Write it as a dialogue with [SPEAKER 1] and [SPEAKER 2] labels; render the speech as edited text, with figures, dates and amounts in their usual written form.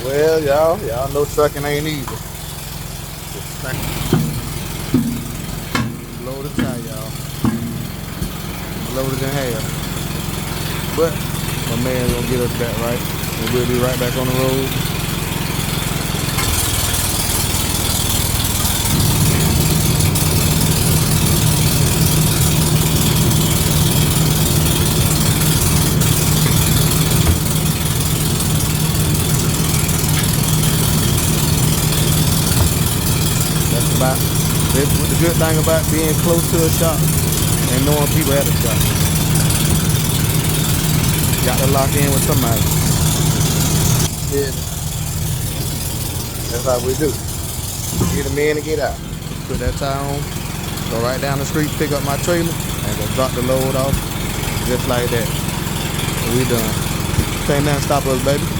[SPEAKER 1] Well, y'all know trucking ain't easy. Load the tire, y'all. Loaded in half. But my man's gonna get us back right. And we'll be right back on the road. That's about that's what the good thing about being close to a shop and knowing people at the shop. Got to lock in with somebody. Yeah, that's how we do. Get them in and get out. Put that tire on, go right down the street, pick up my trailer, and go drop the load off just like that. And we done. Can't nothing stop us, baby.